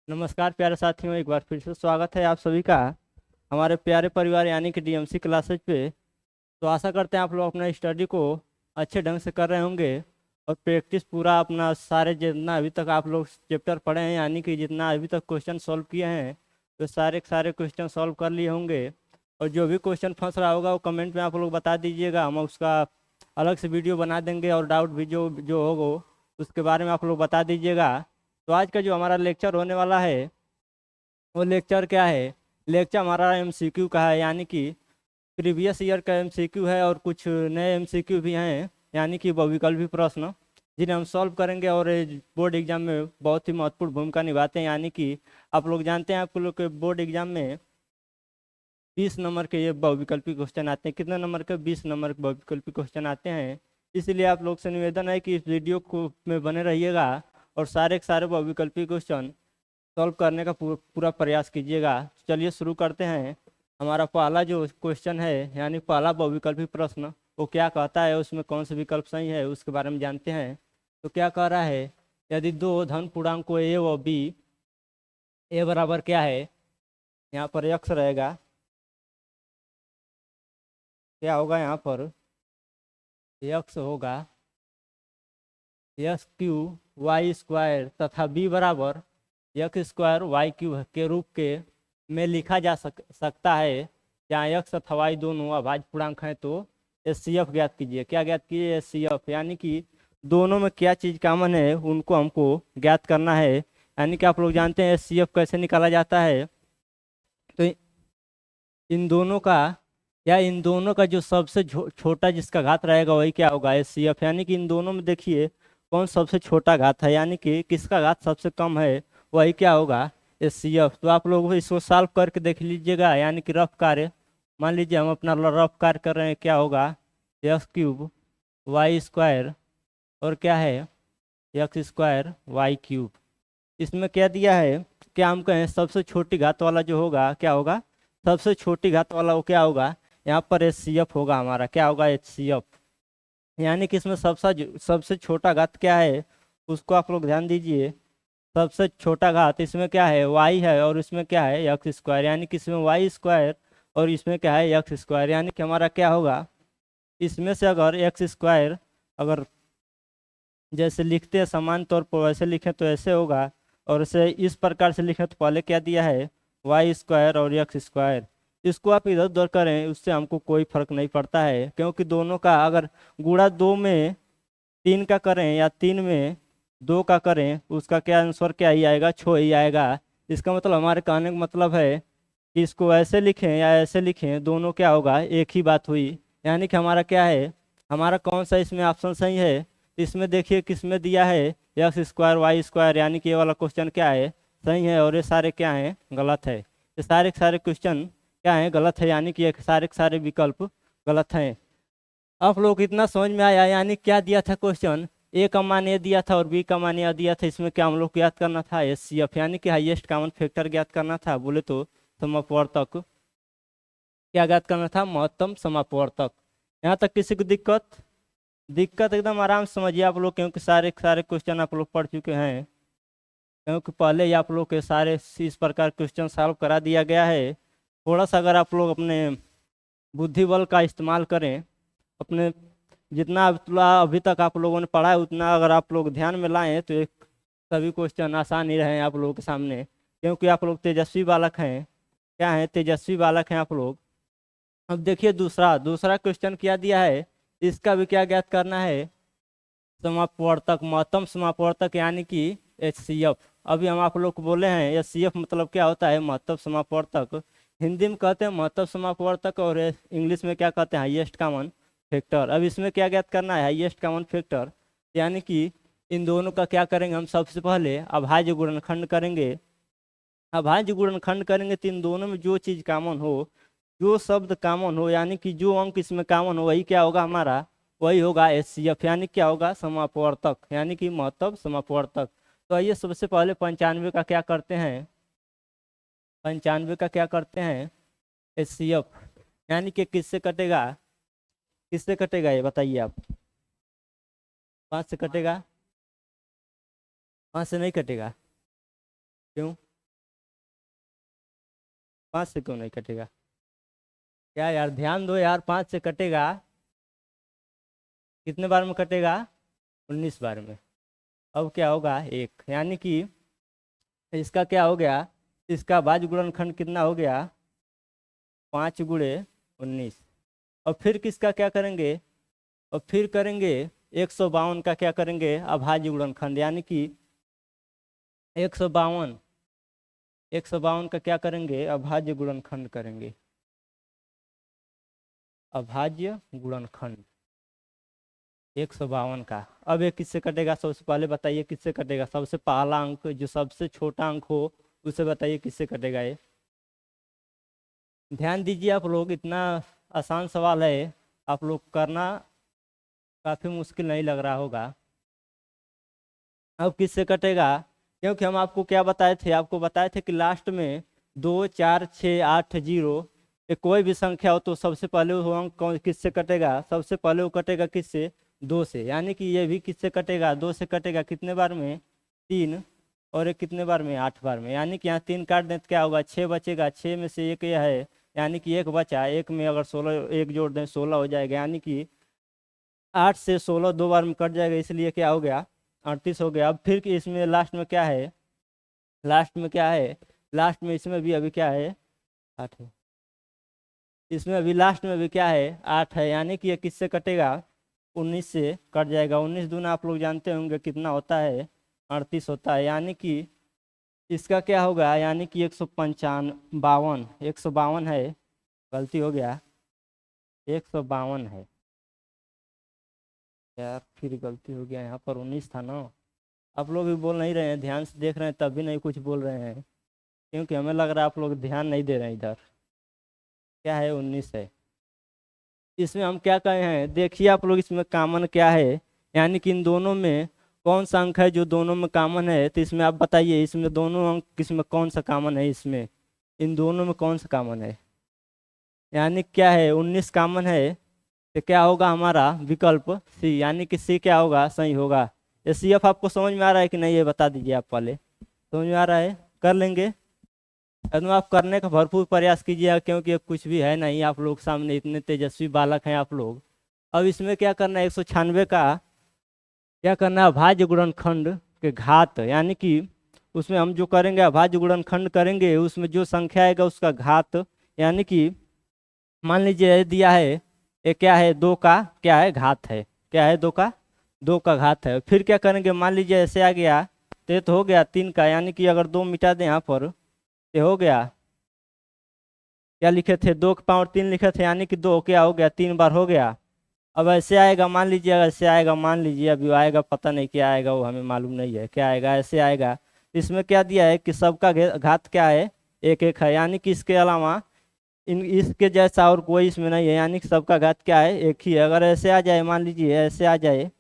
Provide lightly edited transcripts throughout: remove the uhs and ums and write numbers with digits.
नमस्कार प्यारे साथियों, एक बार फिर से स्वागत है आप सभी का हमारे प्यारे परिवार यानी कि डीएमसी क्लासेज पे। तो आशा करते हैं आप लोग अपना स्टडी को अच्छे ढंग से कर रहे होंगे और प्रैक्टिस पूरा अपना सारे जितना अभी तक आप लोग चैप्टर पढ़े हैं यानी कि जितना अभी तक क्वेश्चन सॉल्व किए हैं तो सारे के सारे क्वेश्चन सॉल्व कर लिए होंगे। और जो भी क्वेश्चन फंस रहा होगा वो कमेंट में आप लोग बता दीजिएगा, हम उसका अलग से वीडियो बना देंगे और डाउट भी जो जो होगा उसके बारे में आप लोग बता दीजिएगा। तो आज का जो हमारा लेक्चर होने वाला है वो लेक्चर क्या है? लेक्चर हमारा एमसीक्यू का है, यानी कि प्रीवियस ईयर का एमसीक्यू है और कुछ नए एमसीक्यू भी हैं यानी कि बहुविकल्पी प्रश्न जिन्हें हम सॉल्व करेंगे और बोर्ड एग्जाम में बहुत ही महत्वपूर्ण भूमिका निभाते हैं। यानी कि आप लोग जानते हैं आपको लोग के बोर्ड एग्जाम में 20 नंबर के ये बहुविकल्पी क्वेश्चन आते हैं। कितने नंबर के? 20 नंबर के बहुविकल्पी क्वेश्चन आते हैं। इसलिए आप लोग से निवेदन है कि इस वीडियो को में बने रहिएगा और सारे के सारे बहुविकल्पी क्वेश्चन सॉल्व करने का पूरा प्रयास कीजिएगा। चलिए शुरू करते हैं। हमारा पहला जो क्वेश्चन है यानी पहला बहुविकल्पी प्रश्न वो क्या कहता है, उसमें कौन सा विकल्प सही है उसके बारे में जानते हैं। तो क्या कह रहा है, यदि दो धन पूर्णांकों ए व बी, ए बराबर क्या है, यहाँ पर एक्स रहेगा, क्या होगा यहाँ पर? एक्स होगा एक्स क्यू वाई स्क्वायर तथा बी बराबर एक्स स्क्वायर वाई क्यू के रूप के में लिखा जा सकता है जहाँ एक्स तथा वाई दोनों अभाज्य पूर्णांक हैं। तो एस सी एफ ज्ञात कीजिए। क्या ज्ञात कीजिए? एस सी एफ, यानी कि दोनों में क्या चीज़ कॉमन है उनको हमको ज्ञात करना है। यानी कि आप लोग जानते हैं एस सी एफ कैसे निकाला जाता है। तो इन दोनों का या इन दोनों का जो सबसे छोटा जिसका घात रहेगा वही क्या होगा? S C F. यानी कि इन दोनों में देखिए कौन सबसे छोटा घात है, यानी कि किसका घात सबसे कम है वही क्या होगा? S C F. तो आप लोग इसको सॉल्व करके देख लीजिएगा, यानी कि रफ कार्य मान लीजिए हम अपना रफ कार्य कर रहे हैं। क्या होगा? एक्स क्यूब वाई स्क्वायर और क्या है? X square Y cube. इसमें क्या दिया है? क्या हम कहें सबसे छोटी घात वाला जो होगा क्या होगा? सबसे छोटी घात वाला वो क्या होगा? यहाँ पर एच सी एफ होगा हमारा। क्या होगा? H C F. यानी कि इसमें सबसे छोटा घात क्या है उसको आप लोग ध्यान दीजिए। सबसे छोटा घात इसमें क्या है? वाई है और इसमें क्या है? X square. यानी कि इसमें वाई स्क्वायर और इसमें क्या है? X square. यानी कि हमारा क्या होगा? इसमें से अगर एक्स स्क्वायर अगर जैसे लिखते हैं समान तौर पर वैसे लिखें तो ऐसे होगा, और इसे इस प्रकार से लिखें तो पहले क्या दिया है? वाई स्क्वायर और एक्स स्क्वायर। इसको आप इधर उधर करें उससे हमको कोई फर्क नहीं पड़ता है, क्योंकि दोनों का अगर गुणा 2 में 3 का करें या 3 में 2 का करें उसका क्या आंसर क्या ही आएगा? 6 ही आएगा। इसका मतलब हमारे कहने का मतलब है कि इसको ऐसे लिखें या ऐसे लिखें दोनों क्या होगा? एक ही बात हुई। यानी कि हमारा क्या है? हमारा कौन सा इसमें ऑप्शन सही है? इसमें देखिए किसमें दिया है? X square Y square. यानी कि ये वाला क्वेश्चन क्या है? सही है और ये सारे क्या हैं? गलत है। ये सारे के सारे क्वेश्चन क्या हैं? गलत है। यानी कि ये सारे के सारे विकल्प गलत हैं। आप लोग इतना समझ में आया? यानी क्या दिया था क्वेश्चन? ए का मान ए दिया था और बी का मान ए दिया था। इसमें क्या हम लोग को याद करना था? एस सी एफ, यानी कि हाईएस्ट कॉमन फैक्टर ज्ञात करना था। बोले तो समवर्तक क्या ज्ञात करना था? महत्तम समवर्तक। यहाँ तक किसी को दिक्कत? दिक्कत एकदम आराम से समझिए आप लोग, क्योंकि सारे सारे क्वेश्चन आप लोग पढ़ चुके हैं। क्योंकि पहले ही आप लोग के सारे इस प्रकार क्वेश्चन सॉल्व करा दिया गया है। थोड़ा सा अगर आप लोग अपने बुद्धि बल का इस्तेमाल करें, अपने जितना अभी तक आप लोगों ने पढ़ा है उतना अगर आप लोग ध्यान में लाएं तो एक सभी क्वेश्चन आसान ही रहे आप लोगों के सामने, क्योंकि आप लोग तेजस्वी बालक हैं। क्या है? तेजस्वी बालक हैं आप लोग। अब देखिए दूसरा दूसरा क्वेश्चन क्या दिया है, इसका भी क्या ज्ञात करना है? समापवर्तक, महत्तम समापवर्तक, यानी कि एच सी एफ। अभी हम आप लोग को बोले हैं एच सी एफ मतलब क्या होता है? महत्तम समापवर्तक। हिंदी में कहते हैं महत्तम समापवर्तक और इंग्लिश में क्या कहते हैं? Highest common factor. अब इसमें क्या ज्ञात करना है? Highest common factor. यानी कि इन दोनों का क्या करेंगे हम? सबसे पहले अभाज्य गुणनखंड करेंगे। अभाज्य गुणनखंड करेंगे तो इन दोनों में जो चीज कॉमन हो, जो शब्द कॉमन हो, यानी कि जो अंक इसमें कॉमन हो वही क्या होगा हमारा? वही होगा एच सी एफ। यानी क्या होगा? समापवर्तक, यानी कि महत्तम समापवर्तक। तो आइए सबसे पहले 95 का क्या करते हैं? 95 का क्या करते हैं? H C F. यानी कि किससे कटेगा? किससे कटेगा ये बताइए आप? 5 से कटेगा? 5 से नहीं कटेगा। क्यों? 5 से क्यों नहीं कटेगा? क्या यार, ध्यान दो यार, 5 से कटेगा। कितने बार में कटेगा? 19 बार में। अब क्या होगा? 1, यानी कि इसका क्या हो गया? इसका भाज्य गुणनखंड कितना हो गया? 5 × 19। और फिर किसका क्या करेंगे? और फिर करेंगे 152 का क्या करेंगे? अभाज्य गुणनखंड, यानी कि 152 152 का क्या करेंगे? अभाज्य गुणनखंड करेंगे। अभाज्य गुणनखंड 152 का। अब ये किससे कटेगा? सबसे पहले बताइए किससे कटेगा? सबसे पहला अंक जो सबसे छोटा अंक हो उसे बताइए किससे कटेगा ये। ध्यान दीजिए आप लोग, इतना आसान सवाल है, आप लोग करना काफ़ी मुश्किल नहीं लग रहा होगा। अब किससे कटेगा? क्योंकि हम आपको क्या बताए थे? आपको बताए थे कि लास्ट में 2 4 6 8 0 ये कोई भी संख्या हो तो सबसे पहले वो अंक किससे कटेगा? सबसे पहले वो कटेगा किससे? 2 से। यानी कि ये भी किससे कटेगा? 2 से कटेगा। कितने बार में? 3। और ये कितने बार में? 8 बार में। यानी कि यहाँ 3 काट दें तो क्या होगा? 6 बचेगा। 6 में से एक यह है, यानी कि एक बचा। एक में अगर 16 एक जोड़ दें 16 हो जाएगा। यानी कि 8 से 16 2 बार में कट जाएगा, इसलिए क्या हो गया? 38 हो गया। अब फिर इसमें लास्ट में क्या है? लास्ट में क्या है? लास्ट में इसमें भी अभी क्या है? 8 है। इसमें अभी लास्ट में भी क्या है? 8 है। यानी कि ये किससे कटेगा? 19 से कट जाएगा। 19 दूना आप लोग जानते होंगे कितना होता है? 38 होता है। यानी कि इसका क्या होगा? यानी कि 152 152 है। गलती हो गया, 152 है यार, फिर गलती हो गया। यहाँ पर 19 था ना। आप लोग भी बोल नहीं रहे हैं, ध्यान से देख रहे हैं तब भी नहीं कुछ बोल रहे हैं, क्योंकि हमें लग रहा है आप लोग ध्यान नहीं दे रहे हैं इधर। क्या है? 19 है। इसमें हम क्या कहे हैं? देखिए आप लोग, इसमें कॉमन क्या है? यानी कि इन दोनों में कौन सा अंक है जो दोनों में कॉमन है? तो इसमें आप बताइए, इसमें दोनों अंक किसमें कौन सा कॉमन है? इसमें इन दोनों में कौन सा कॉमन है? यानी क्या है? 19 कॉमन है। तो क्या होगा हमारा विकल्प? सी। यानी कि सी क्या होगा? सही होगा। ये सी एफ आपको समझ में आ रहा है कि नहीं, ये बता दीजिए आप पहले। समझ में आ रहा है? कर लेंगे। एकदम आप करने का भरपूर प्रयास कीजिएगा, क्योंकि अब कुछ भी है नहीं आप लोग सामने, इतने तेजस्वी बालक हैं आप लोग। अब इसमें क्या करना है? 196 का क्या करना है? अभाज्य गुणनखंड के घात, यानी कि उसमें हम जो करेंगे अभाज्य गुणनखंड करेंगे, उसमें जो संख्या आएगा उसका घात। यानी कि मान लीजिए ये दिया है, ये क्या है? 2 का क्या है? घात है। क्या है? 2 का घात है। फिर क्या करेंगे? मान लीजिए ऐसे आ गया तो ये तो हो गया 3 का, यानी कि अगर 2 मिटा दें यहाँ पर ये हो गया। क्या लिखे थे? 2 के पावर 3 लिखे थे, यानी कि 2 क्या हो गया? 3 बार हो गया। अब ऐसे आएगा, मान लीजिए ऐसे आएगा, मान लीजिए अभी आएगा, पता नहीं क्या आएगा, वो हमें मालूम नहीं है क्या आएगा। ऐसे आएगा। इसमें क्या दिया है कि सबका घात क्या है? 1 1 है। यानी कि इसके अलावा इन इसके जैसा और कोई इसमें नहीं है, यानी कि सबका घात क्या है? 1 ही है। अगर ऐसे आ जाए, मान लीजिए ऐसे आ जाए,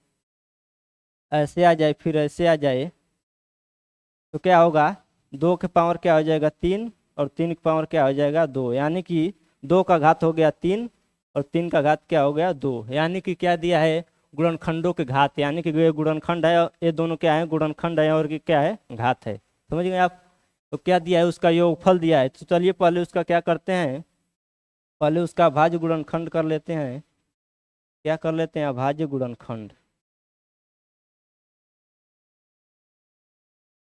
ऐसे आ जाए, फिर ऐसे आ जाए, तो क्या होगा? 2 के पावर क्या हो जाएगा? 3। और 3 के पावर क्या हो जाएगा? 2। यानी कि 2 का घात हो गया 3, और 3 का घात क्या हो गया? 2। यानी कि क्या दिया है? गुणनखंडों के घात। यानी कि ये गुणनखंड है और ये दोनों क्या है? गुणनखंड है, और ये क्या है? घात है। समझ गए आप? तो क्या दिया है? उसका योगफल दिया है। तो चलिए पहले उसका क्या करते हैं? पहले उसका अभाज्य गुणनखंड कर लेते हैं। क्या कर लेते हैं? अभाज्य गुणनखंड।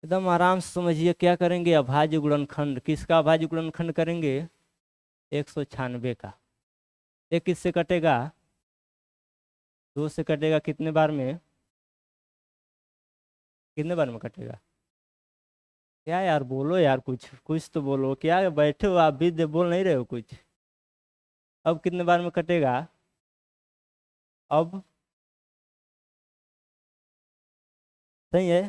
एकदम आराम से समझिए क्या करेंगे? अभाज्य गुणनखंड। किसका अभाज्य गुणनखंड करेंगे? 196 का। ये किससे कटेगा? 2 से कटेगा। कितने बार में? कितने बार में कटेगा? क्या यार, बोलो यार, कुछ कुछ तो बोलो। क्या बैठे हो आप भी, बोल नहीं रहे हो कुछ। अब कितने बार में कटेगा? अब सही है?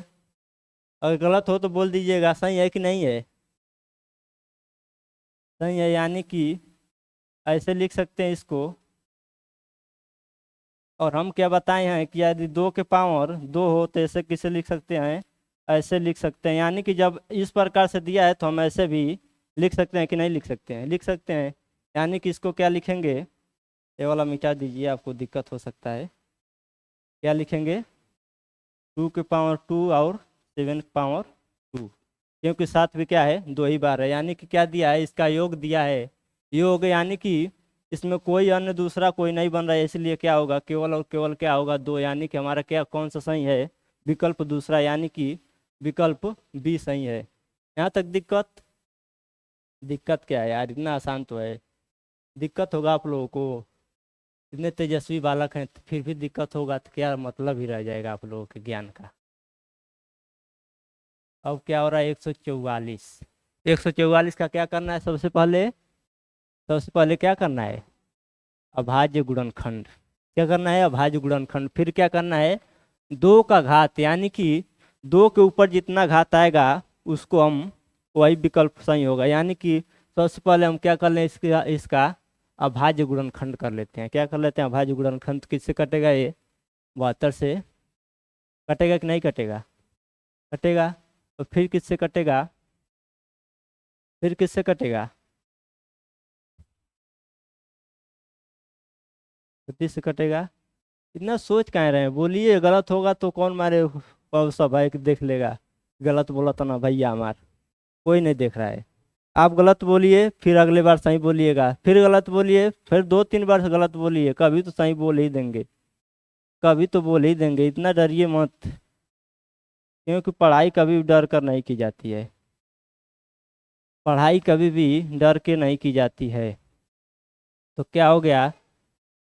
अगर गलत हो तो बोल दीजिएगा। सही है कि नहीं है? सही है। यानी कि ऐसे लिख सकते हैं इसको। और हम क्या बताए हैं कि यदि 2 के पावर 2 हो तो ऐसे किसे लिख सकते हैं? ऐसे लिख सकते हैं। यानी कि जब इस प्रकार से दिया है तो हम ऐसे भी लिख सकते हैं कि नहीं लिख सकते हैं? लिख सकते हैं। यानी कि इसको क्या लिखेंगे? ये वाला मिटा दीजिए, आपको दिक्कत हो सकता है। क्या लिखेंगे? 2 के पावर 2 और 7 के पावर 2। क्योंकि 7 भी क्या है 2 ही बार है, यानी कि क्या दिया है, इसका योग दिया है। योग यानी कि इसमें कोई अन्य दूसरा कोई नहीं बन रहा है, इसलिए क्या होगा, केवल और केवल क्या होगा 2, यानी कि हमारा क्या कौन सा सही है, विकल्प दूसरा, यानी कि विकल्प बी सही है। यहाँ तक दिक्कत? दिक्कत क्या है यार, इतना आसान तो है। दिक्कत होगा आप लोगों को, इतने तेजस्वी बालक हैं तो फिर भी दिक्कत होगा तो क्या मतलब ही रह जाएगा आप लोगों के ज्ञान का। अब क्या हो रहा है, 144। 144 का क्या करना है, सबसे पहले क्या करना है, अभाज्य गुणनखंड। क्या करना है, अभाज्य गुणनखंड। फिर क्या करना है, 2 का घात, यानी कि 2 के ऊपर जितना घात आएगा उसको हम, वही विकल्प सही होगा। यानी कि सबसे पहले हम क्या कर लें, इसका अभाज्य गुणनखंड कर लेते हैं। क्या कर लेते हैं, अभाज्य गुणनखंड। किससे कटेगा ये, 72 से कटेगा कि नहीं कटेगा, कटेगा। तो फिर किससे कटेगा, फिर किससे कटेगा, 36 से कटेगा। इतना सोच कहाँ रहे हैं, बोलिए, गलत होगा तो कौन मारे, सब भाई देख लेगा। गलत बोला तो ना भैया हमार, कोई नहीं देख रहा है। आप गलत बोलिए, फिर अगले बार सही बोलिएगा, फिर गलत बोलिए, फिर 2-3 बार से गलत बोलिए, कभी तो सही बोल ही देंगे, कभी तो बोल ही देंगे। इतना डरिए मत, क्योंकि पढ़ाई कभी डर कर नहीं की जाती है, पढ़ाई कभी भी डर के नहीं की जाती है। तो क्या हो गया,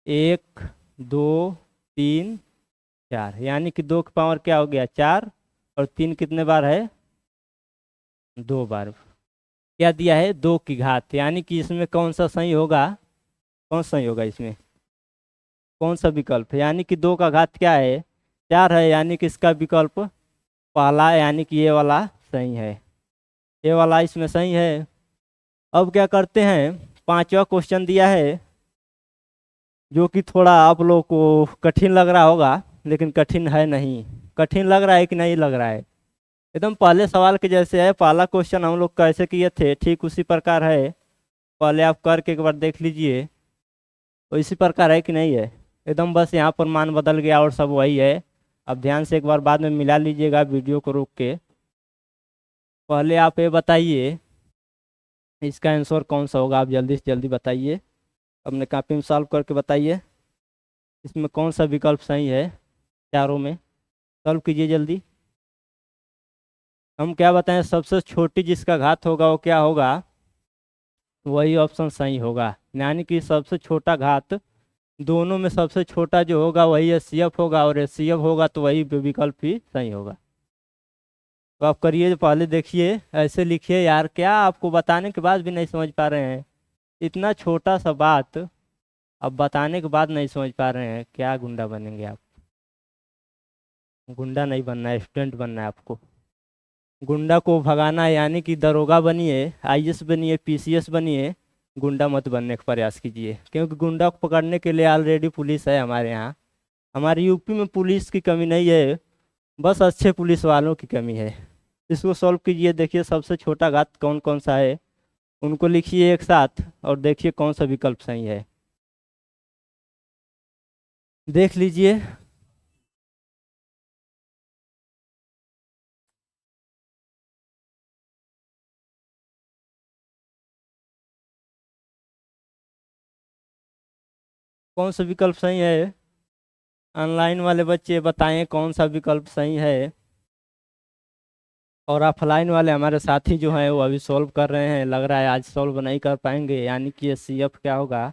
1 2 3 4, यानी कि 2 की पावर क्या हो गया 4, और 3 कितने बार है, 2 बार। क्या दिया है, 2 की घात, यानी कि इसमें कौन सा सही होगा, कौन सा सही होगा इसमें, कौन सा विकल्प है, यानी कि 2 का घात क्या है 4 है, यानी कि इसका विकल्प पहला, यानी कि ये वाला सही है, ये वाला इसमें सही है। अब क्या करते हैं, 5वां क्वेश्चन दिया है, जो कि थोड़ा आप लोग को कठिन लग रहा होगा, लेकिन कठिन है नहीं। कठिन लग रहा है कि नहीं लग रहा है, एकदम पहले सवाल के जैसे है। पहला क्वेश्चन हम लोग कैसे किए थे, ठीक उसी प्रकार है। पहले आप करके एक बार देख लीजिए, तो इसी प्रकार है कि नहीं है, एकदम बस यहाँ पर मान बदल गया और सब वही है। अब ध्यान से एक बार बाद में मिला लीजिएगा वीडियो को रोक के। पहले आप ये बताइए, इसका आंसर कौन सा होगा, आप जल्दी से जल्दी बताइए, अपने कॉपी में सॉल्व करके बताइए, इसमें कौन सा विकल्प सही है, चारों में सॉल्व कीजिए जल्दी। हम क्या बताएं, सबसे छोटी जिसका घात होगा वो क्या होगा, वही ऑप्शन सही होगा। यानी कि सबसे छोटा घात, दोनों में सबसे छोटा जो होगा वही एचसीएफ होगा, और एचसीएफ होगा तो वही विकल्प ही सही होगा। तो आप करिए, पहले देखिए, ऐसे लिखिए यार, क्या आपको बताने के बाद भी नहीं समझ पा रहे हैं, इतना छोटा सा बात अब बताने के बाद नहीं समझ पा रहे हैं, क्या गुंडा बनेंगे आप। गुंडा नहीं बनना है, स्टूडेंट बनना है आपको। गुंडा को भगाना है, यानी कि दरोगा बनिए, आईएएस बनिए, पीसीएस बनिए, गुंडा मत बनने का प्रयास कीजिए, क्योंकि गुंडा को पकड़ने के लिए ऑलरेडी पुलिस है हमारे यहाँ। हमारे यूपी में पुलिस की कमी नहीं है, बस अच्छे पुलिस वालों की कमी है। इसको सॉल्व कीजिए, देखिए सबसे छोटा घात कौन कौन सा है, उनको लिखिए एक साथ और देखिए कौन सा विकल्प सही है, देख लीजिए। कौन सा विकल्प सही है, ऑनलाइन वाले बच्चे बताएं कौन सा विकल्प सही है। और ऑफलाइन वाले हमारे साथी जो हैं वो अभी सॉल्व कर रहे हैं, लग रहा है आज सॉल्व नहीं कर पाएंगे, यानी कि एचसीएफ क्या होगा,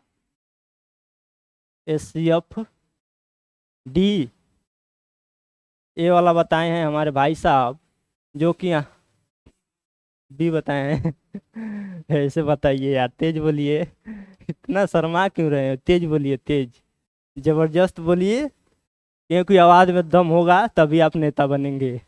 एचसीएफ डी, ए वाला बताए हैं हमारे भाई साहब, जो कि बी बताए हैं। ऐसे बताइए यार, तेज बोलिए, इतना शर्मा क्यों रहे हैं, तेज बोलिए, तेज जबरदस्त बोलिए, क्योंकि आवाज़ में दम होगा तभी आप नेता बनेंगे।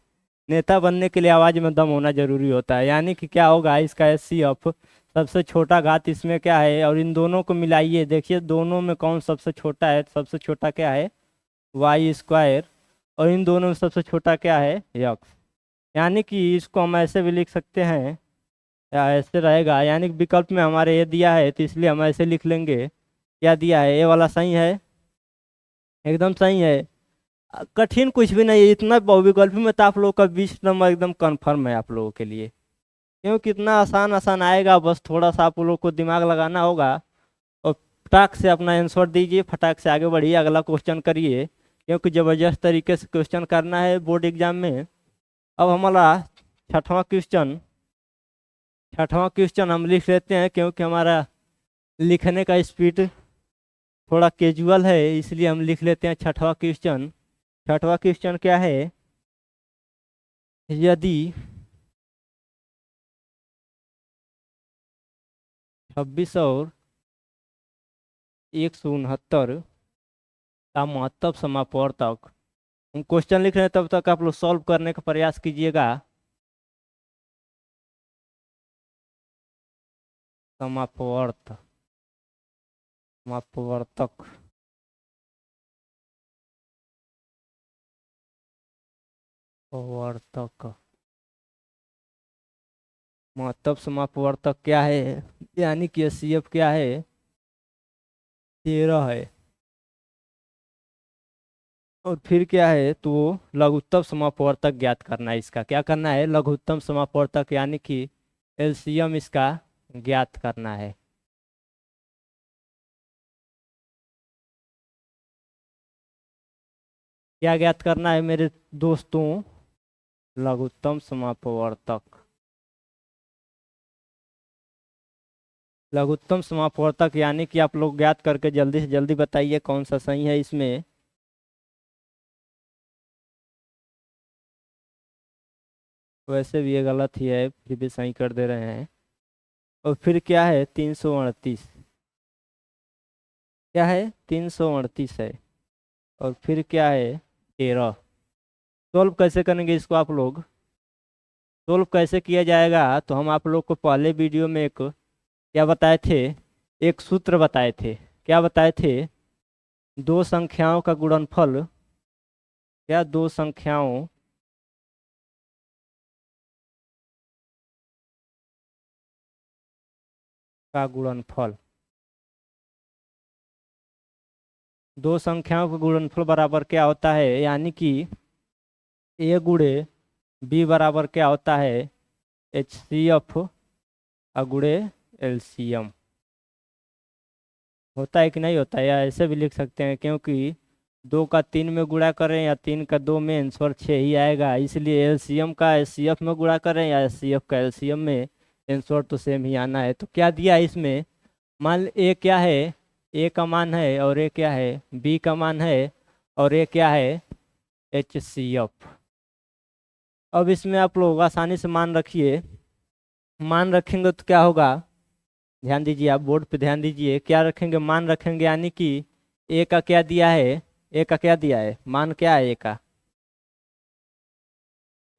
नेता बनने के लिए आवाज़ में दम होना जरूरी होता है। यानी कि क्या होगा, इसका एचसीएफ सबसे छोटा घात इसमें क्या है, और इन दोनों को मिलाइए, देखिए दोनों में कौन सबसे छोटा है, सबसे छोटा क्या है, वाई स्क्वायर, और इन दोनों में सबसे छोटा क्या है, यक्स। यानी कि इसको हम ऐसे भी लिख सकते हैं, या ऐसे रहेगा, यानी कि विकल्प में हमारे ये दिया है तो इसलिए हम ऐसे लिख लेंगे, क्या दिया है, ये वाला सही है, एकदम सही है। कठिन कुछ भी नहीं है, इतना विकल्प में तो आप लोगों का 20 नंबर एकदम कन्फर्म है आप लोगों के लिए। क्योंकि इतना आसान आसान आएगा, बस थोड़ा सा आप लोग को दिमाग लगाना होगा और फटाक से अपना आंसर दीजिए, फटाक से आगे बढ़िए, अगला क्वेश्चन करिए, क्योंकि ज़बरदस्त तरीके से क्वेश्चन करना है बोर्ड एग्जाम में। अब हमारा छठवां क्वेश्चन छठवां क्वेश्चन हम लिख लेते हैं, क्योंकि हमारा लिखने का स्पीड थोड़ा कैजुअल है, इसलिए हम लिख लेते हैं छठवां क्वेश्चन। छठवां क्वेश्चन क्या है? यदि 26 और 169 का महत्तम समापवर्तक, हम क्वेश्चन लिख रहे हैं, तब तक आप लोग सॉल्व करने का प्रयास कीजिएगा। समापवर्त समापवर्तक वर्तक महत्तम समापवर्तक क्या है, यानी कि एचसीएफ क्या है? 13 है। और फिर क्या है? तो लघुत्तम समापवर्तक ज्ञात करना है। इसका क्या करना है? लघुत्तम समापवर्तक यानी कि एलसीएम इसका ज्ञात करना है। क्या ज्ञात करना है मेरे दोस्तों? लघुत्तम समापवर्तक। लघुत्तम समापवर्तक यानी कि आप लोग ज्ञात करके जल्दी से जल्दी बताइए कौन सा सही है इसमें। वैसे भी ये गलत ही है, फिर भी सही कर दे रहे हैं। और फिर क्या है? 338। क्या है? 338 है। और फिर क्या है? 13। सोल्व कैसे करेंगे इसको आप लोग? सोल्व कैसे किया जाएगा? तो हम आप लोग को पहले वीडियो में एक क्या बताए थे? एक सूत्र बताए थे। क्या बताए थे? दो संख्याओं का गुणनफल। क्या? दो संख्याओं का गुणनफल। दो संख्याओं का गुणनफल बराबर क्या होता है? यानी कि ए गुणे बी बराबर क्या होता है? एचसीएफ गुणे एलसीएम। होता है कि नहीं होता है? या ऐसे भी लिख सकते हैं, क्योंकि 2 का 3 में गुणा करें या 3 का 2 में, आंसर 6 ही आएगा। इसलिए एलसीएम का एचसीएफ में गुणा करें या एचसीएफ का एलसीएम में, आंसर तो सेम ही आना है। तो क्या दिया है इसमें? मान ए क्या है? ए का मान है, और ए क्या है? बी का मान है, और ए क्या है? एचसीएफ। अब इसमें आप लोग आसानी से मान रखिए। मान रखेंगे तो क्या होगा? ध्यान दीजिए, आप बोर्ड पे ध्यान दीजिए। क्या रखेंगे? मान रखेंगे, यानी कि ए का क्या दिया है? ए का क्या दिया है? मान क्या है ए का?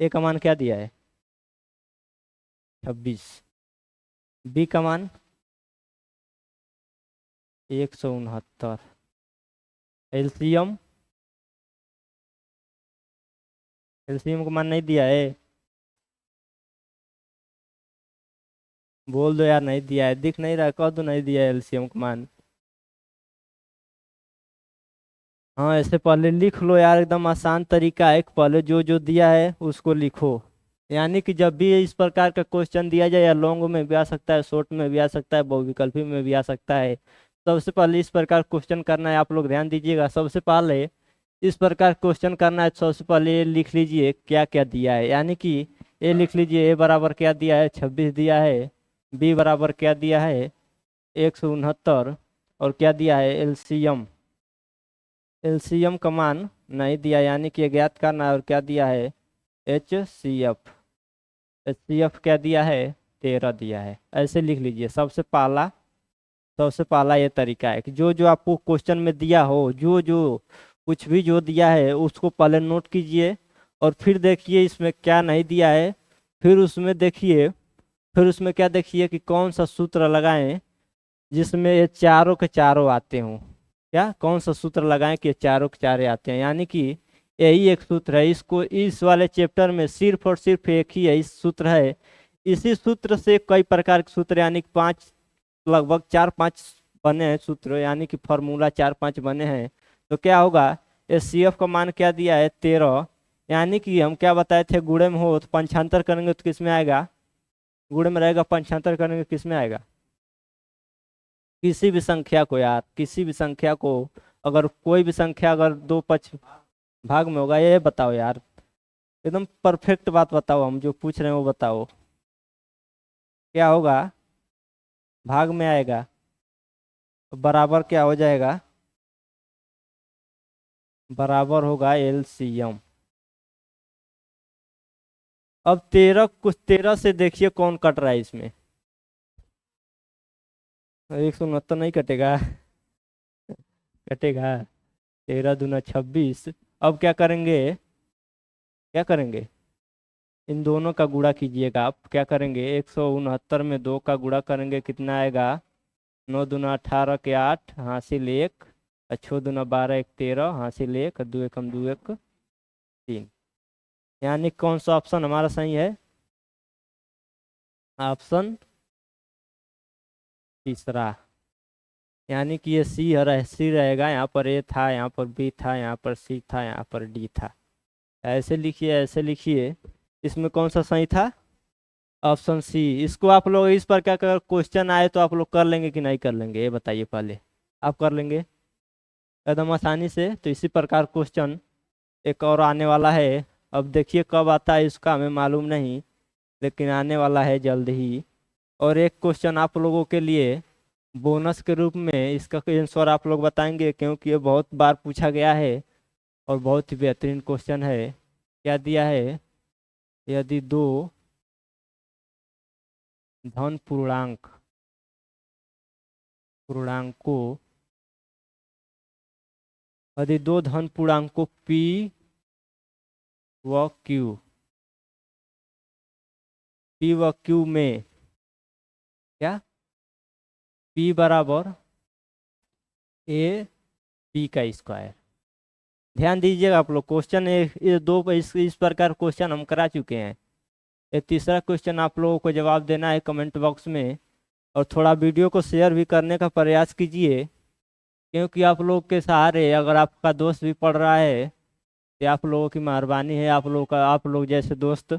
ए का मान क्या दिया है? 26। बी का मान 169। एलसीएम, एलसीएम का मान नहीं दिया है? बोल दो यार, नहीं दिया है। दिख नहीं रहा? कह दो नहीं दिया है एलसीएम का मान। हाँ, ऐसे पहले लिख लो यार, एकदम आसान तरीका है। पहले जो जो दिया है उसको लिखो। यानी कि जब भी इस प्रकार का क्वेश्चन दिया जाए, या लॉन्ग में भी आ सकता है, शॉर्ट में भी आ सकता है, बहुविकल्पी में भी आ सकता है, सबसे पहले इस प्रकार क्वेश्चन करना है। आप लोग ध्यान दीजिएगा, सबसे पहले इस प्रकार क्वेश्चन करना है। सबसे पहले ये लिख लीजिए क्या क्या दिया है, यानी कि ये लिख लीजिए, ए बराबर क्या दिया है? 26 दिया है। बी बराबर क्या दिया है? 169। और क्या दिया है? एलसीएम। एलसीएम का मान नहीं दिया, यानी कि ज्ञात करना है। और क्या दिया है? एचसीएफ। एचसीएफ क्या दिया है? 13 दिया है। ऐसे लिख लीजिए। सबसे पहला ये तरीका है कि जो जो आपको क्वेश्चन में दिया हो, जो जो कुछ भी जो दिया है उसको पहले नोट कीजिए, और फिर देखिए इसमें क्या नहीं दिया है। फिर उसमें क्या देखिए कि कौन सा सूत्र लगाएं जिसमें ये चारों के चारों आते हों। क्या? कौन सा सूत्र लगाएं कि ये चारों के चारे आते हैं? यानी कि यही एक सूत्र है। इसको इस वाले चैप्टर में सिर्फ और सिर्फ एक ही है, इस सूत्र है। इसी सूत्र से कई प्रकार के सूत्र, यानी कि 5, लगभग 4-5 बने हैं सूत्र, यानी कि फॉर्मूला 4-5 बने हैं। तो क्या होगा? एचसीएफ का मान क्या दिया है? 13। यानी कि हम क्या बताए थे? गुणे में हो तो पंचांतर करेंगे तो किस में आएगा? गुणे में रहेगा, पंचांतर करेंगे किस में आएगा? किसी भी संख्या को यार, किसी भी संख्या को, अगर कोई भी संख्या अगर दो पक्ष भाग में होगा, ये बताओ यार, एकदम परफेक्ट बात बताओ, हम जो पूछ रहे हैं वो बताओ, क्या होगा? भाग में आएगा, बराबर क्या हो जाएगा? बराबर होगा एलसीएम। अब 13, कुछ 13 से देखिए कौन कट रहा है इसमें। 169 नहीं कटेगा? कटेगा। 13 दूना 26। अब क्या करेंगे? क्या करेंगे? इन दोनों का गुणा कीजिएगा आप। क्या करेंगे? 169 में 2 का गुणा करेंगे, कितना आएगा? 9 दूना 18 के 8, हासिल 1, 6 दूना 12, 1 13, हासिल 1, 2 एकम 2 1 3। यानी कौन सा ऑप्शन हमारा सही है? ऑप्शन तीसरा। यानी कि ये सी रहेगा, यहाँ पर ए था, यहाँ पर बी था, यहाँ पर सी था, यहाँ पर डी था। ऐसे लिखिए, ऐसे लिखिए। इसमें कौन सा सही था? Option C. इसको आप लोग इस पर क्या कर, क्वेश्चन आए तो आप लोग कर लेंगे कि नहीं कर लेंगे, ये बताइए पहले। आप कर लेंगे एकदम आसानी से। तो इसी प्रकार क्वेश्चन एक और आने वाला है। अब देखिए कब आता है इसका हमें मालूम नहीं, लेकिन आने वाला है जल्द ही। और एक क्वेश्चन आप लोगों के लिए बोनस के रूप में, इसका आंसर आप लोग बताएंगे, क्योंकि ये बहुत बार पूछा गया है और बहुत ही बेहतरीन क्वेश्चन है। क्या दिया है? यदि दो धन पूर्णांकों, यदि दो धन पूर्णांकों P व Q, P व Q में क्या? P बराबर AB²। ध्यान दीजिएगा आप लोग, क्वेश्चन ये दो इस प्रकार क्वेश्चन हम करा चुके हैं। ये तीसरा क्वेश्चन आप लोगों को जवाब देना है कमेंट बॉक्स में। और थोड़ा वीडियो को शेयर भी करने का प्रयास कीजिए, क्योंकि आप लोग के सहारे अगर आपका दोस्त भी पढ़ रहा है, तो आप लोगों की मेहरबानी है। आप लोग का, आप लोग जैसे दोस्त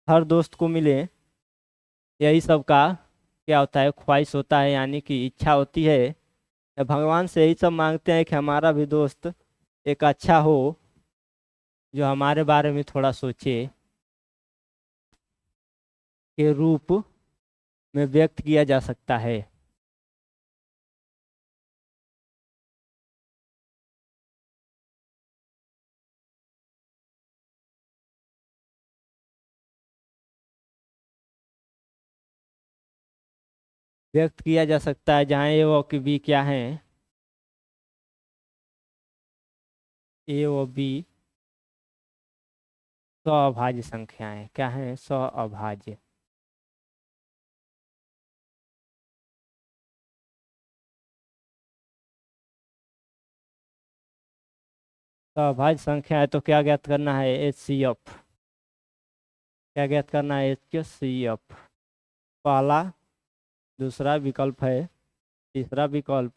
हर दोस्त को मिले, यही सब का क्या होता है, ख्वाहिश होता है, यानी कि इच्छा होती है। या भगवान से यही सब मांगते हैं कि हमारा भी दोस्त एक अच्छा हो, जो हमारे बारे में थोड़ा सोचे, के रूप में व्यक्त किया जा सकता है। व्यक्त किया जा सकता है, जहाँ ए व की बी क्या है? ए व बी सअभाज्य संख्याएं क्या है? सअभाज्य। सअभाज्य संख्या है तो क्या ज्ञात करना है? HCF। क्या ज्ञात करना है? HCF। पहला, दूसरा विकल्प है, तीसरा विकल्प,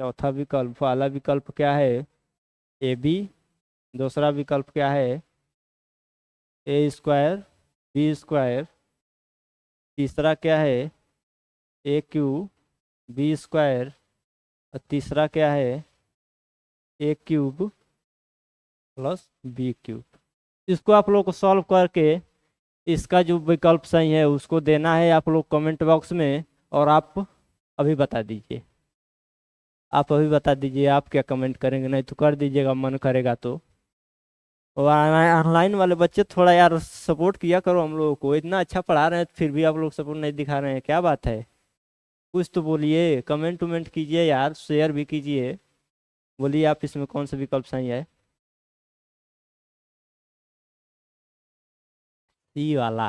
चौथा विकल्प। पहला विकल्प क्या है? AB। दूसरा विकल्प क्या है? A² B²। तीसरा क्या है? AQ B²। और तीसरा क्या है? A³ + B³। इसको आप लोग को सॉल्व करके इसका जो विकल्प सही है उसको देना है आप लोग कमेंट बॉक्स में। और आप अभी बता दीजिए, आप अभी बता दीजिए आप क्या कमेंट करेंगे, नहीं तो कर दीजिएगा मन करेगा तो। और ऑनलाइन वाले बच्चे थोड़ा यार सपोर्ट किया करो हम लोगों को, इतना अच्छा पढ़ा रहे हैं फिर भी आप लोग सपोर्ट नहीं दिखा रहे हैं, क्या बात है? कुछ तो बोलिए, कमेंट उमेंट कीजिए यार, शेयर भी कीजिए। बोलिए आप, इसमें कौन सा विकल्प सही है? सी वाला।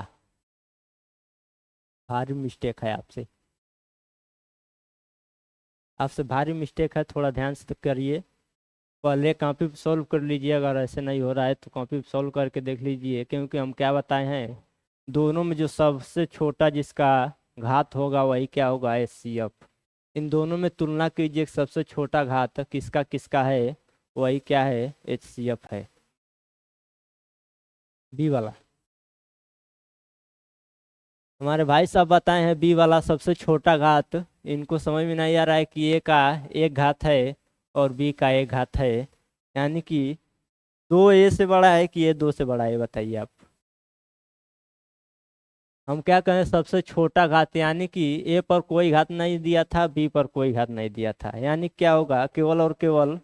भारी मिस्टेक है आपसे, आपसे भारी मिस्टेक है, थोड़ा ध्यान से करिए। पहले कॉपी पे सॉल्व कर लीजिए, अगर ऐसे नहीं हो रहा है तो कॉपी पे सॉल्व करके देख लीजिए, क्योंकि हम क्या बताए हैं, दोनों में जो सबसे छोटा जिसका घात होगा वही क्या होगा? HCF। इन दोनों में तुलना कीजिए, सबसे छोटा घात किसका किसका है, वही क्या है? HCF है। बी वाला। हमारे भाई साहब बताए हैं बी वाला सबसे छोटा घात। इनको समझ में नहीं आ रहा है कि ए का एक घात है और बी का एक घात है, यानी कि दो ए से बड़ा है कि ए दो से बड़ा है, बताइए आप। हम क्या कहें, सबसे छोटा घात, यानी कि ए पर कोई घात नहीं दिया था, बी पर कोई घात नहीं दिया था, यानी क्या होगा, केवल और केवल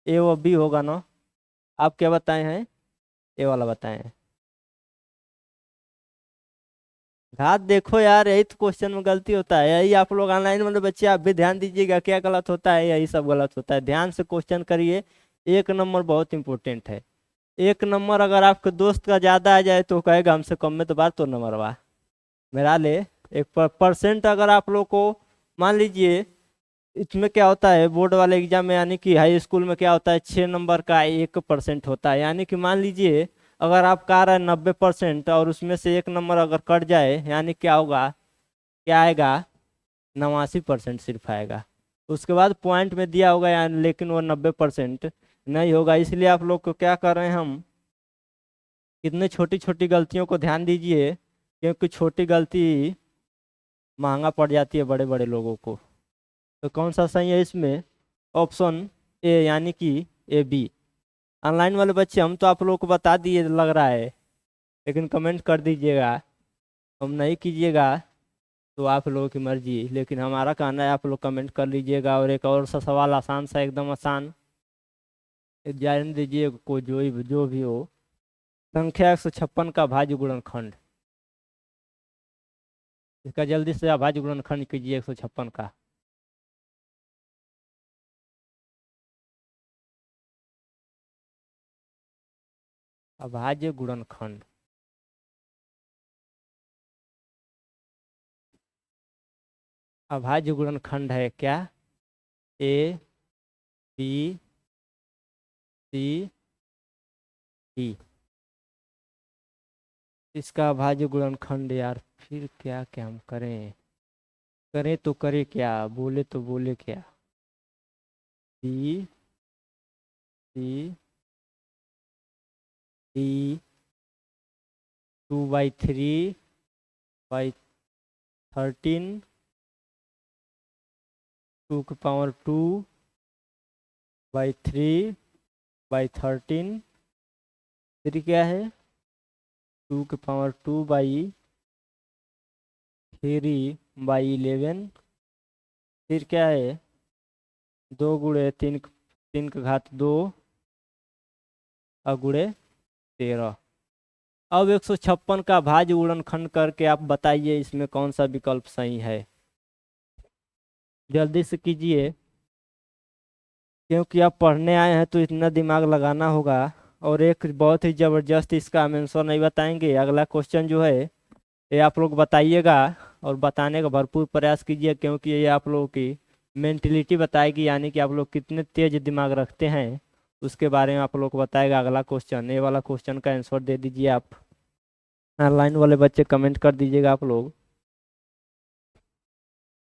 ए और बी होगा ना। आप क्या बताए हैं, ए वाला बताए हैं। घात देखो यार, यही तो क्वेश्चन में गलती होता है, यही आप लोग ऑनलाइन वाले बच्चे आप भी ध्यान दीजिएगा, क्या गलत होता है, यही सब गलत होता है, ध्यान से क्वेश्चन करिए। एक नंबर बहुत इंपॉर्टेंट है। एक नंबर अगर आपके दोस्त का ज्यादा आ जाए तो कहेगा हमसे कम में तो बार तो नंबर वाह मेरा ले। एक परसेंट अगर आप लोग को, मान लीजिए इसमें क्या होता है बोर्ड वाले एग्जाम में, यानी कि हाई स्कूल में क्या होता है, 6 नंबर का 1% होता है, यानी कि मान लीजिए अगर आपका आ रहा है 90% और उसमें से एक नंबर अगर कट जाए, यानी क्या होगा, क्या आएगा, 89% सिर्फ आएगा। उसके बाद पॉइंट में दिया होगा यानी, लेकिन वो 90% नहीं होगा। इसलिए आप लोग को क्या कर रहे हैं हम, कितने छोटी छोटी गलतियों को ध्यान दीजिए, क्योंकि छोटी गलती महंगा पड़ जाती है बड़े बड़े लोगों को। तो कौन सा सही है इसमें, ऑप्शन ए, यानी कि ए बी। ऑनलाइन वाले बच्चे हम तो आप लोगों को बता दिए लग रहा है, लेकिन कमेंट कर दीजिएगा, हम नहीं कीजिएगा तो आप लोगों की मर्जी, लेकिन हमारा कहना है आप लोग कमेंट कर लीजिएगा। और एक और सा सवाल, आसान सा, एकदम आसान, जान दीजिए को जो भी हो, संख्या 156 का भाज्य गुणनखंड, इसका जल्दी से आप भाज्य गुणनखंड कीजिए 156 का। अभाज्य गुणनखंड, अभाज्य गुणनखंड है क्या, ए बी सी डी। इसका अभाज्य गुणनखंड यार, फिर क्या क्या हम करें, करें तो करें क्या, बोले तो बोले क्या। बी सी डी, 2/3/13, 2 की पावर 2/3/13, फिर क्या है, 2 की पावर 2/3/11, फिर क्या है, 2 × 3, 3 की घात 2 अगुणे 13। अब 156 का भाज्य गुणनखंड करके आप बताइए इसमें कौन सा विकल्प सही है, जल्दी से कीजिए, क्योंकि आप पढ़ने आए हैं तो इतना दिमाग लगाना होगा। और एक बहुत ही जबरदस्त, इसका हम आंसर नहीं बताएंगे, अगला क्वेश्चन जो है ये आप लोग बताइएगा, और बताने का भरपूर प्रयास कीजिए, क्योंकि ये आप लोगों की मेंटलिटी बताएगी, यानी कि आप लोग कितने तेज दिमाग रखते हैं उसके बारे में आप लोग को बताएगा अगला क्वेश्चन। ये वाला क्वेश्चन का आंसर दे दीजिए आप, ऑनलाइन वाले बच्चे कमेंट कर दीजिएगा आप लोग,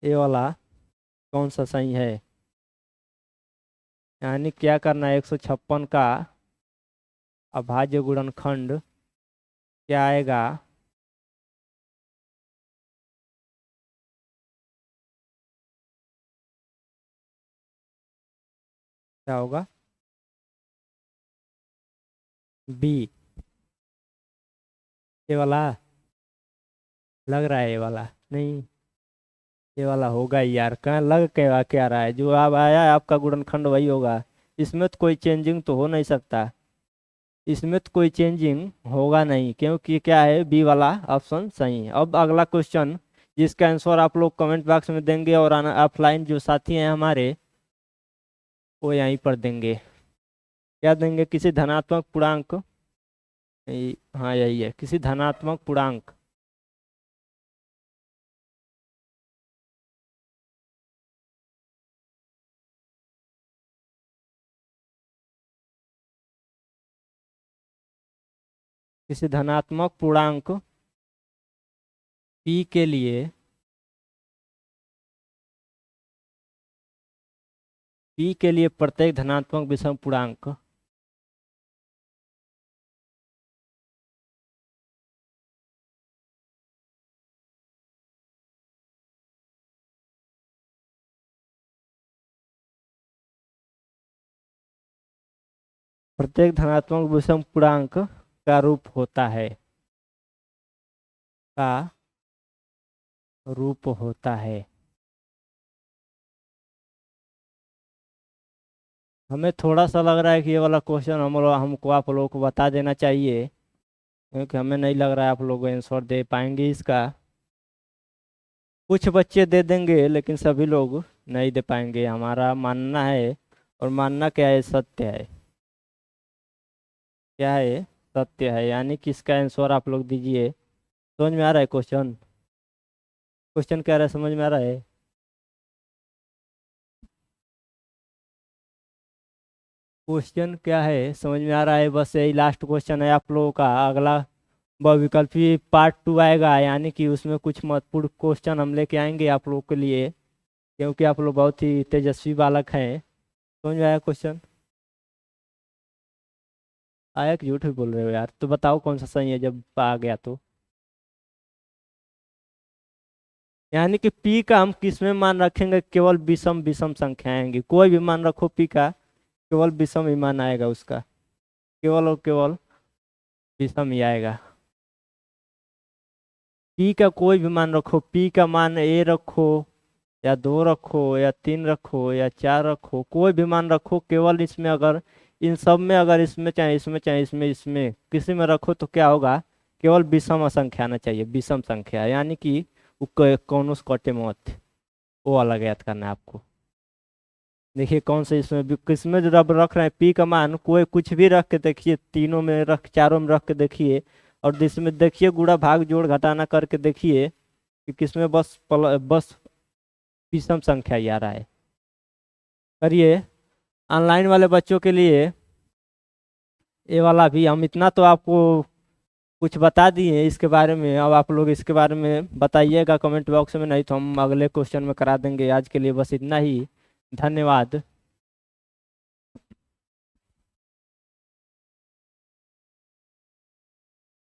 ये वाला कौन सा सही है, यानी क्या करना है, 156 का अभाज्य गुणनखंड क्या आएगा, क्या होगा, बी, ये वाला लग रहा है, ये वाला नहीं, ये वाला होगा ही यार, कहाँ लग क्या रहा है, जो अब आया है आपका गुणनखंड वही होगा, इसमें तो कोई चेंजिंग तो हो नहीं सकता, इसमें तो कोई चेंजिंग होगा नहीं, क्योंकि क्या है, बी वाला ऑप्शन सही है। अब अगला क्वेश्चन जिसका आंसर आप लोग कमेंट बॉक्स में देंगे, और ऑफलाइन जो साथी हैं हमारे वो यहीं पर देंगे, क्या देंगे, किसी धनात्मक पूर्णांक, हाँ यही है, किसी धनात्मक पूर्णांक, किसी धनात्मक पूर्णांक पी के लिए, पी के लिए प्रत्येक धनात्मक विषम पूर्णांक प्रत्येक धनात्मक विषम पूर्णांक का रूप होता है, का रूप होता है। हमें थोड़ा सा लग रहा है कि ये वाला क्वेश्चन हमको आप लोगों को बता देना चाहिए, क्योंकि हमें नहीं लग रहा है आप लोग आंसर दे पाएंगे इसका। कुछ बच्चे दे देंगे लेकिन सभी लोग नहीं दे पाएंगे, हमारा मानना है। और मानना क्या है? सत्य है। क्या है? सत्य है। यानी कि इसका आंसर आप लोग दीजिए। समझ में आ रहा है क्वेश्चन? क्वेश्चन क्या रहा है, समझ में आ रहा है? क्वेश्चन क्या है समझ में आ रहा है? बस यही लास्ट क्वेश्चन है आप लोगों का। अगला बहुविकल्पी पार्ट 2 आएगा, यानी कि उसमें कुछ महत्वपूर्ण क्वेश्चन हम लेके आएंगे आप लोगों के लिए, क्योंकि आप लोग बहुत ही तेजस्वी बालक हैं। समझ में आया क्वेश्चन? आया कि झूठ भी बोल रहे हो यार? तो बताओ कौन सा सही है जब आ गया तो। यानी कि पी का हम किस में मान रखेंगे? केवल विषम विषम संख्या आएंगी। कोई भी मान रखो पी का, केवल विषम ही मान आएगा उसका। केवल और केवल विषम ही आएगा। पी का कोई भी मान रखो, पी का मान ए रखो या 2 रखो या 3 रखो या 4 रखो, कोई भी मान रखो, केवल इसमें अगर इन सब में, अगर इसमें चाहे इसमें चाहे इसमें इसमें किसी में रखो तो क्या होगा? केवल विषम संख्या आना चाहिए, विषम संख्या। यानी कि वो कौन से कटे मत, वो अलग याद करना है आपको। देखिए कौन से इसमें किस में जब रख रहे हैं पी का मान, कोई कुछ भी रख के देखिए, तीनों में रख, चारों में रख के देखिए, और इसमें देखिए गुणा भाग जोड़ घटाना करके देखिए कि किसमें बस विषम संख्या ही आ रहा है। करिए। ऑनलाइन वाले बच्चों के लिए ये वाला भी हम इतना तो आपको कुछ बता दिए इसके बारे में। अब आप लोग इसके बारे में बताइएगा कमेंट बॉक्स में, नहीं तो हम अगले क्वेश्चन में करा देंगे। आज के लिए बस इतना ही। धन्यवाद।